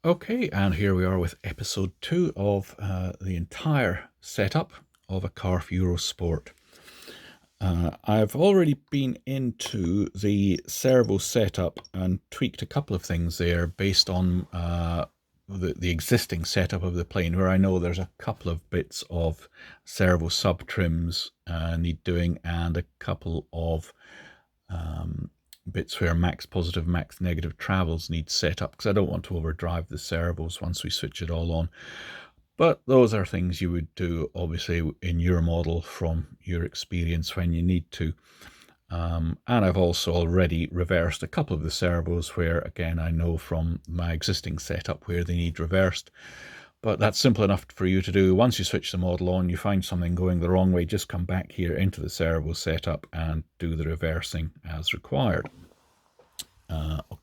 Okay, and here we are with episode 2 of the entire setup of a CARF Eurosport. I've already been into the servo setup and tweaked a couple of things there based on the existing setup of the plane, where I know there's a couple of bits of servo sub-trims need doing, and a couple of bits where max positive, max negative travels need set up, because I don't want to overdrive the servos once we switch it all on. But those are things you would do, obviously, in your model from your experience when you need to. And I've also already reversed a couple of the servos where, again, I know from my existing setup where they need reversed. But that's simple enough for you to do. Once you switch the model on, you find something going the wrong way, just come back here into the servo setup and do the reversing as required.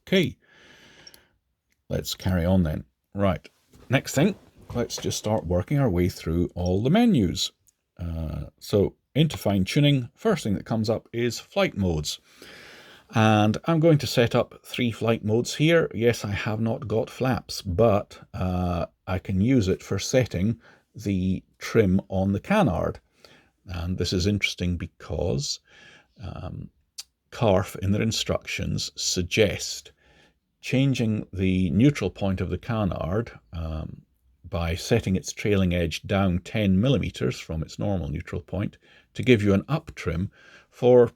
Okay, let's carry on then. Right, next thing, let's just start working our way through all the menus. So into fine tuning, first thing that comes up is flight modes. And I'm going to set up 3 flight modes here. Yes, I have not got flaps, but I can use it for setting the trim on the canard. And this is interesting because CARF in their instructions suggest changing the neutral point of the canard by setting its trailing edge down 10 millimeters from its normal neutral point to give you an up trim for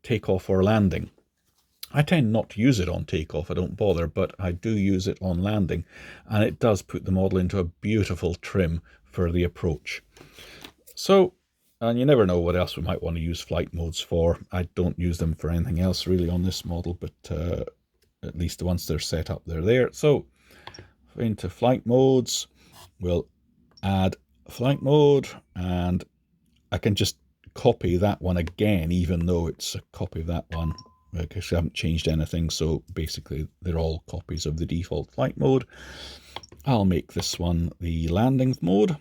takeoff or landing. I tend not to use it on takeoff, I don't bother, but I do use it on landing, and it does put the model into a beautiful trim for the approach. So, and you never know what else we might want to use flight modes for. I don't use them for anything else really on this model, but at least once they're set up, they're there. So into flight modes, we'll add flight mode, and I can just copy that one again, even though it's a copy of that one, because I haven't changed anything. So basically they're all copies of the default flight mode. I'll make this one the landing mode.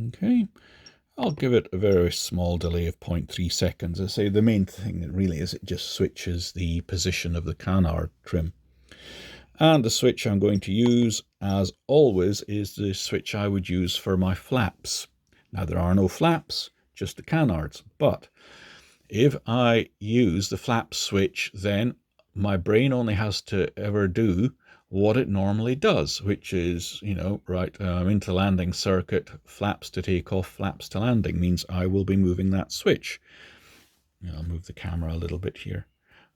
Okay, I'll give it a very small delay of 0.3 seconds. I say the main thing that really is it just switches the position of the canard trim. And the switch I'm going to use, as always, is the switch I would use for my flaps. Now there are no flaps, just the canards, but if I use the flap switch, then my brain only has to ever do what it normally does, which is, right, into landing circuit, flaps to take off, flaps to landing, means I will be moving that switch. I'll move the camera a little bit here.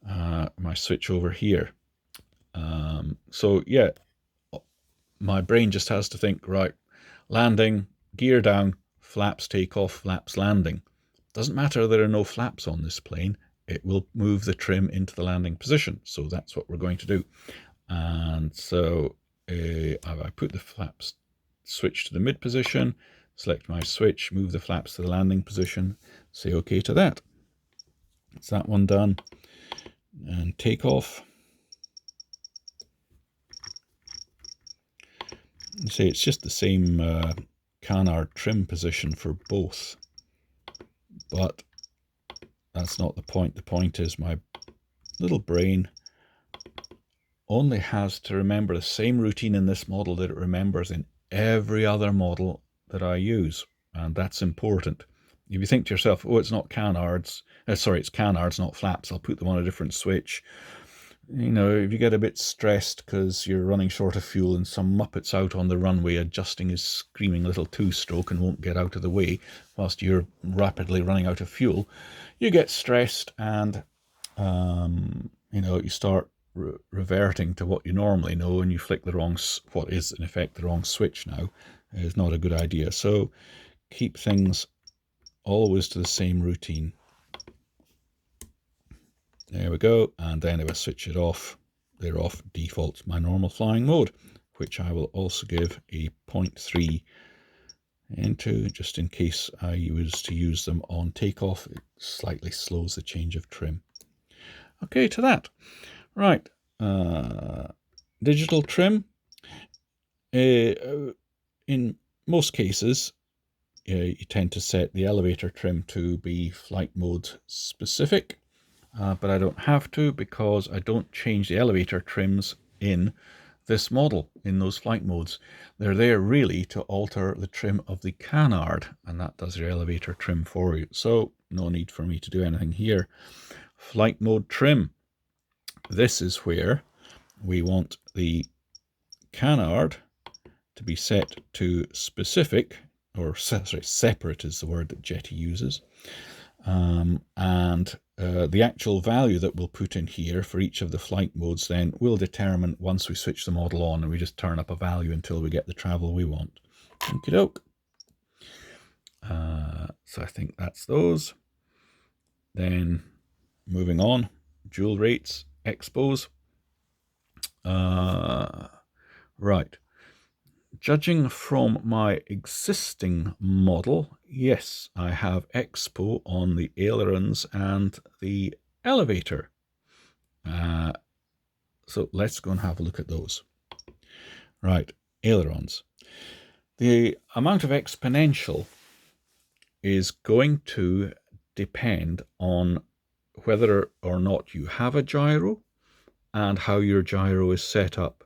My switch over here. So yeah, my brain just has to think, right, landing, gear down, flaps take off, flaps landing. Doesn't matter there are no flaps on this plane, it will move the trim into the landing position. So that's what we're going to do. And so I put the flaps switch to the mid position, select my switch, move the flaps to the landing position, say okay to that. That's that one done. And take off. And say it's just the same canard trim position for both, but that's not the point. The point is my little brain only has to remember the same routine in this model that it remembers in every other model that I use, and that's important. If you think to yourself, oh, it's not canards, it's canards, not flaps, I'll put them on a different switch. If you get a bit stressed because you're running short of fuel and some muppet's out on the runway adjusting his screaming little two-stroke and won't get out of the way whilst you're rapidly running out of fuel, you get stressed and, you start reverting to what you normally know, and you flick the wrong, what is in effect the wrong switch now. Is not a good idea. So keep things always to the same routine. There we go, and then if I switch it off, they're off default my normal flying mode, which I will also give a 0.3 into, just in case I was to use them on takeoff. It slightly slows the change of trim. Okay, to that. Right, digital trim. In most cases, you tend to set the elevator trim to be flight mode specific, but I don't have to because I don't change the elevator trims in this model in those flight modes. They're there really to alter the trim of the canard, and that does your elevator trim for you. So no need for me to do anything here. Flight mode trim. This is where we want the canard to be set to specific, or sorry, separate is the word that Jeti uses. The actual value that we'll put in here for each of the flight modes then will determine once we switch the model on, and we just turn up a value until we get the travel we want. Okie doke. So I think that's those. Then moving on, dual rates, expos. Right. Judging from my existing model, yes, I have expo on the ailerons and the elevator. So let's go and have a look at those. Right, ailerons. The amount of exponential is going to depend on whether or not you have a gyro and how your gyro is set up.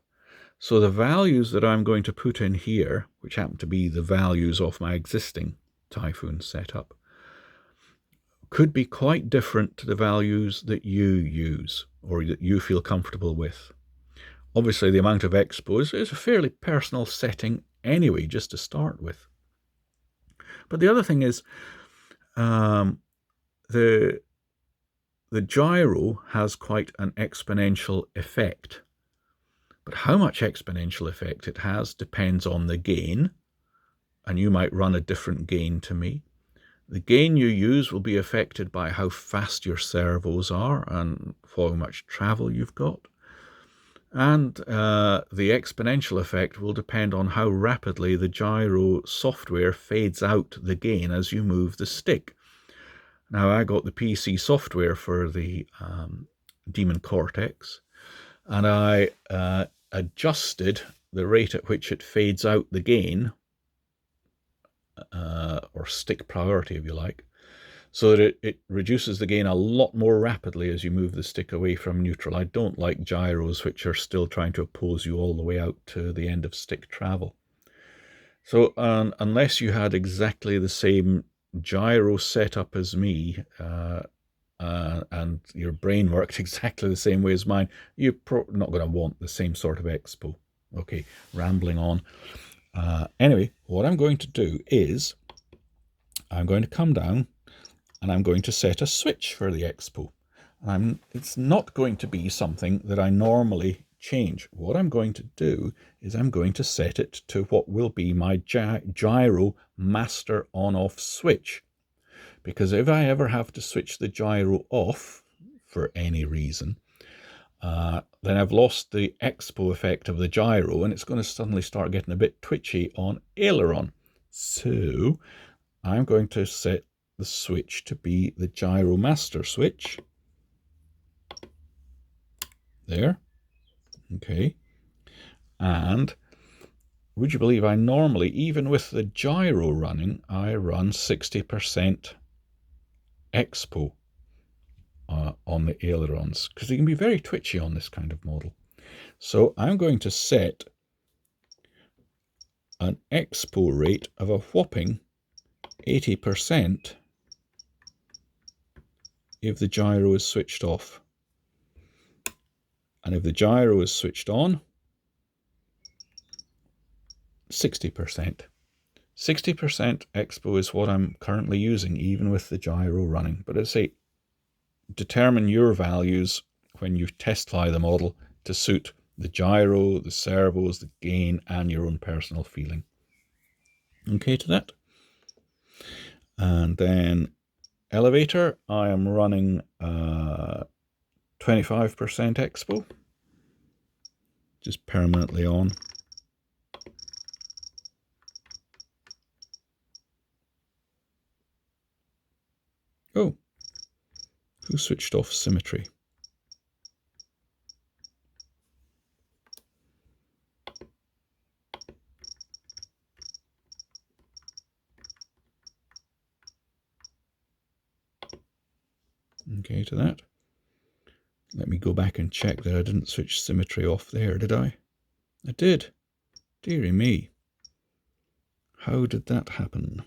So the values that I'm going to put in here, which happen to be the values of my existing Typhoon setup, could be quite different to the values that you use or that you feel comfortable with. Obviously, the amount of expo is a fairly personal setting anyway, just to start with. But the other thing is, the gyro has quite an exponential effect. But how much exponential effect it has depends on the gain, and you might run a different gain to me. The gain you use will be affected by how fast your servos are and how much travel you've got. And the exponential effect will depend on how rapidly the gyro software fades out the gain as you move the stick. Now, I got the PC software for the Demon Cortex, and I adjusted the rate at which it fades out the gain, or stick priority if you like, so that it reduces the gain a lot more rapidly as you move the stick away from neutral. I don't like gyros which are still trying to oppose you all the way out to the end of stick travel. So unless you had exactly the same gyro setup as me, and your brain worked exactly the same way as mine, you're not going to want the same sort of expo. Okay, rambling on. Anyway, what I'm going to do is I'm going to come down and I'm going to set a switch for the expo. It's not going to be something that I normally change. What I'm going to do is I'm going to set it to what will be my gyro master on-off switch. Because if I ever have to switch the gyro off for any reason, then I've lost the expo effect of the gyro, and it's going to suddenly start getting a bit twitchy on aileron. So I'm going to set the switch to be the gyro master switch. There. Okay. And would you believe I normally, even with the gyro running, I run 60% expo on the ailerons, because they can be very twitchy on this kind of model. So I'm going to set an expo rate of a whopping 80% if the gyro is switched off. And if the gyro is switched on, 60%. 60% expo is what I'm currently using, even with the gyro running. But I say, determine your values when you test fly the model to suit the gyro, the servos, the gain, and your own personal feeling. Okay to that? And then elevator, I am running 25% expo, just permanently on. Oh, who switched off symmetry? Okay to that. Let me go back and check that I didn't switch symmetry off there, did I? I did. Dearie me. How did that happen?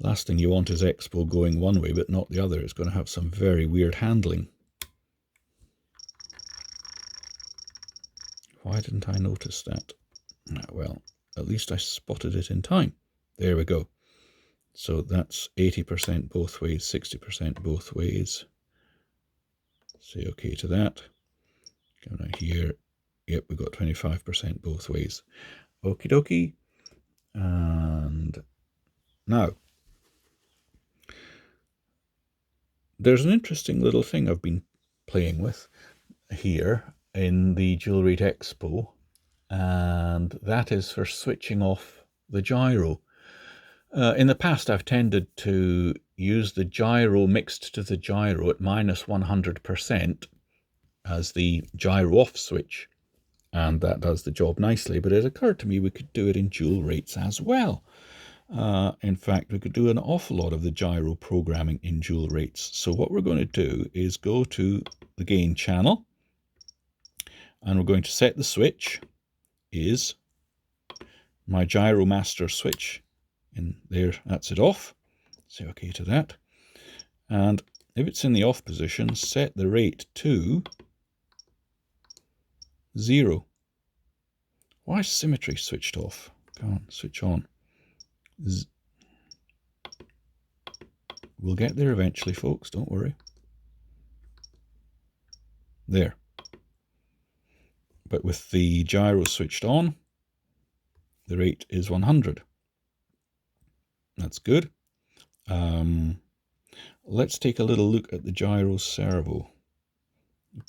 Last thing you want is Expo going one way but not the other. It's going to have some very weird handling. Why didn't I notice that? Well, at least I spotted it in time. There we go. So that's 80% both ways, 60% both ways. Say okay to that. Come down here. Yep, we got 25% both ways. Okie dokie. And now, there's an interesting little thing I've been playing with here in the Dual Rate Expo, and that is for switching off the gyro. In the past, I've tended to use the gyro mixed to the gyro at minus 100% as the gyro off switch, and that does the job nicely, but it occurred to me we could do it in dual rates as well. In fact, we could do an awful lot of the gyro programming in dual rates. So what we're going to do is go to the gain channel, and we're going to set the switch is my gyro master switch. In there, that's it off. Say okay to that. And if it's in the off position, set the rate to 0. Why is symmetry switched off? Come on, switch on. We'll get there eventually, folks, don't worry. There. But with the gyro switched on, the rate is 100. That's good. Let's take a little look at the gyro servo.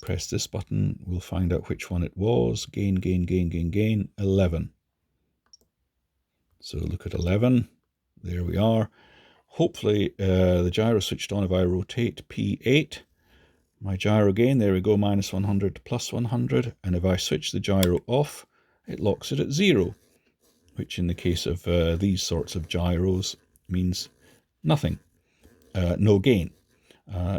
Press this button, we'll find out which one it was. Gain, gain, gain, gain, gain, 11. So look at 11. There we are. Hopefully the gyro switched on if I rotate P8. My gyro gain, there we go, minus 100 plus 100. And if I switch the gyro off, it locks it at 0, which in the case of these sorts of gyros means nothing, no gain.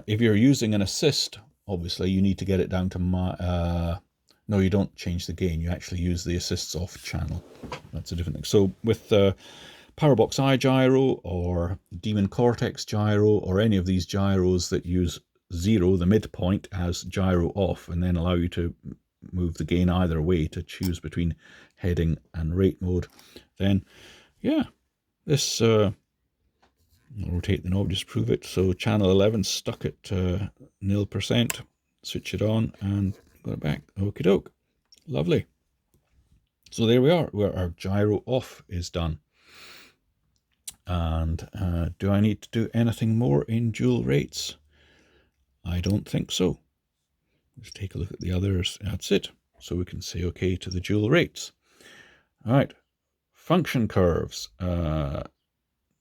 If you're using an assist, obviously you need to get it down to no, you don't change the gain, you actually use the assists off channel. That's a different thing. So with Powerbox iGyro or Demon Cortex gyro or any of these gyros that use 0, the midpoint, as gyro off, and then allow you to move the gain either way to choose between heading and rate mode, then yeah, this I'll rotate the knob just to prove it. So channel 11 stuck at 0%, switch it on and go back. Okie doke. Lovely. So there we are, where our gyro off is done. And do I need to do anything more in dual rates? I don't think so. Let's take a look at the others. That's it. So we can say okay to the dual rates. All right. Function curves.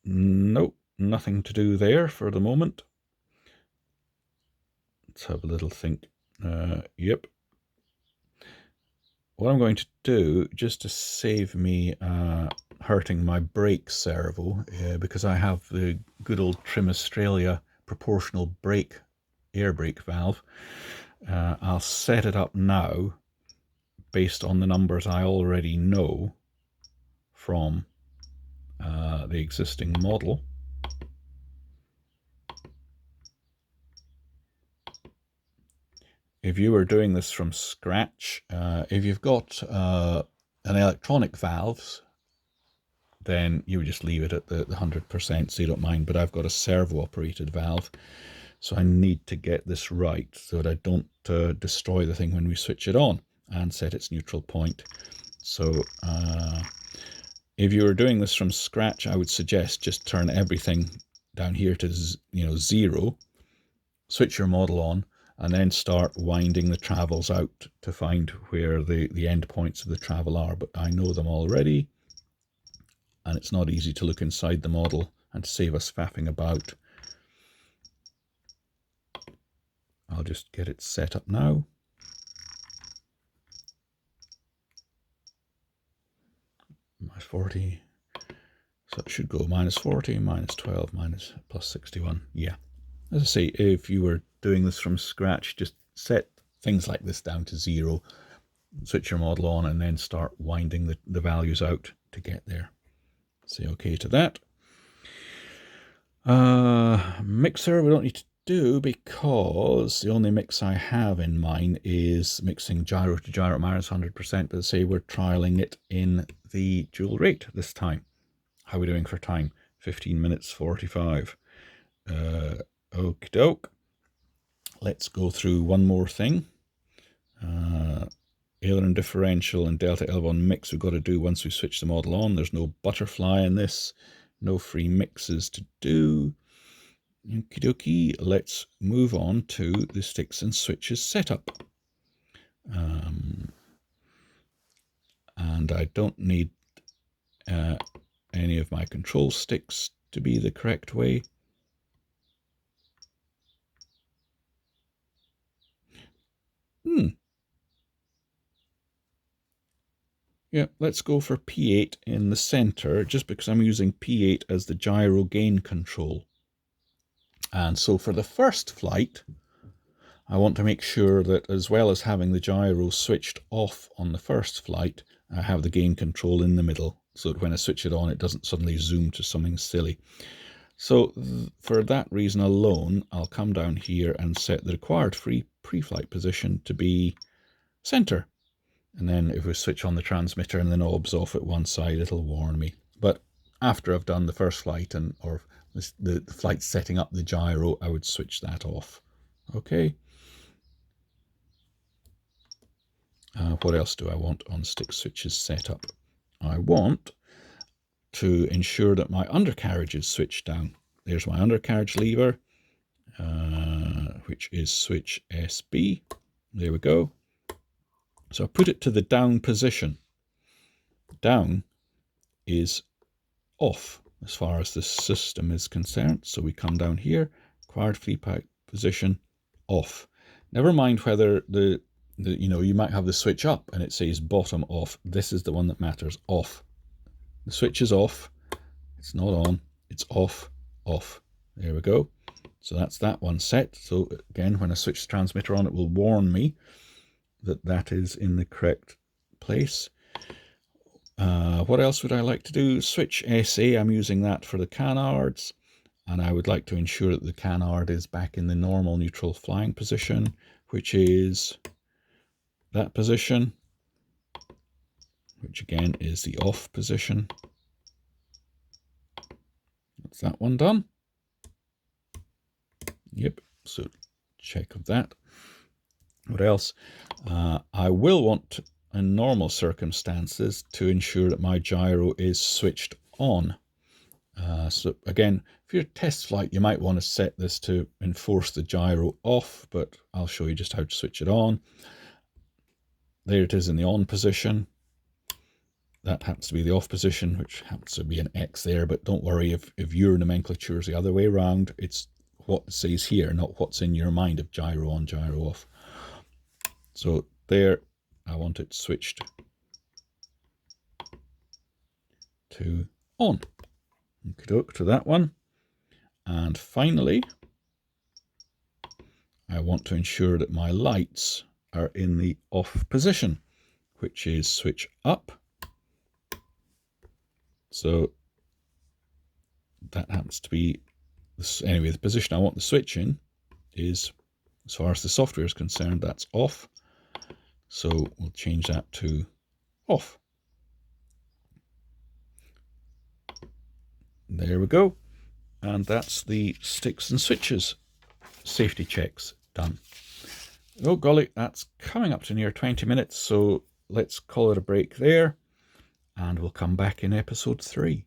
Nope, nothing to do there for the moment. Let's have a little think. Yep. What I'm going to do, just to save me hurting my brake servo, because I have the good old Trim Australia proportional brake air brake valve, I'll set it up now based on the numbers I already know from the existing model. If you were doing this from scratch, if you've got an electronic valves, then you would just leave it at the 100%, so you don't mind. But I've got a servo-operated valve, so I need to get this right so that I don't destroy the thing when we switch it on and set its neutral point. So if you were doing this from scratch, I would suggest just turn everything down here to 0, switch your model on, and then start winding the travels out to find where the end points of the travel are. But I know them already, and it's not easy to look inside the model and to save us faffing about. I'll I'll just get it set up now. -40. So it should go -40, -12, +61. Yeah. As I say, if you were doing this from scratch, just set things like this down to 0, switch your model on, and then start winding the values out to get there. Say OK to that. Mixer we don't need to do, because the only mix I have in mind is mixing gyro to gyro at -100%, but say we're trialing it in the dual rate this time. How are we doing for time? 15 minutes 45. Okie doke. Let's go through one more thing. Aileron differential and delta L1 mix we've got to do once we switch the model on. There's no butterfly in this, no free mixes to do. Okie dokie, let's move on to the sticks and switches setup. And I don't need any of my control sticks to be the correct way. Yeah, let's go for P8 in the center, just because I'm using P8 as the gyro gain control. And so for the first flight, I want to make sure that as well as having the gyro switched off on the first flight, I have the gain control in the middle, so that when I switch it on, it doesn't suddenly zoom to something silly. So for that reason alone, I'll come down here and set the required pre-flight position to be center. And then if we switch on the transmitter and the knob's off at one side, it'll warn me. But after I've done the first flight or the flight setting up the gyro, I would switch that off. Okay. What else do I want on stick switches setup? I want to ensure that my undercarriage is switched down. There's my undercarriage lever, which is switch SB. There we go. So I put it to the down position. Down is off as far as the system is concerned. So we come down here, required flight position, off. Never mind whether you might have the switch up and it says bottom off. This is the one that matters, off. The switch is off. It's not on. It's off, off. There we go. So that's that one set. So again, when I switch the transmitter on, it will warn me that that is in the correct place. What else would I like to do? Switch SA, I'm using that for the canards, and I would like to ensure that the canard is back in the normal neutral flying position, which is that position, which again is the off position. That's that one done. Yep, so check of that. What else? I will want, in normal circumstances, to ensure that my gyro is switched on. So again, for your test flight, you might want to set this to enforce the gyro off, but I'll show you just how to switch it on. There it is in the on position. That happens to be the off position, which happens to be an X there, but don't worry if your nomenclature is the other way around. It's what it says here, not what's in your mind of gyro on, gyro off. So there, I want it switched to on. Okey-doke to that one. And finally, I want to ensure that my lights are in the off position, which is switch up. So that happens to be, anyway, the position I want the switch in is, as far as the software is concerned, that's off. So we'll change that to off. There we go. And that's the sticks and switches safety checks done. Oh golly, that's coming up to near 20 minutes. So let's call it a break there, and we'll come back in episode 3.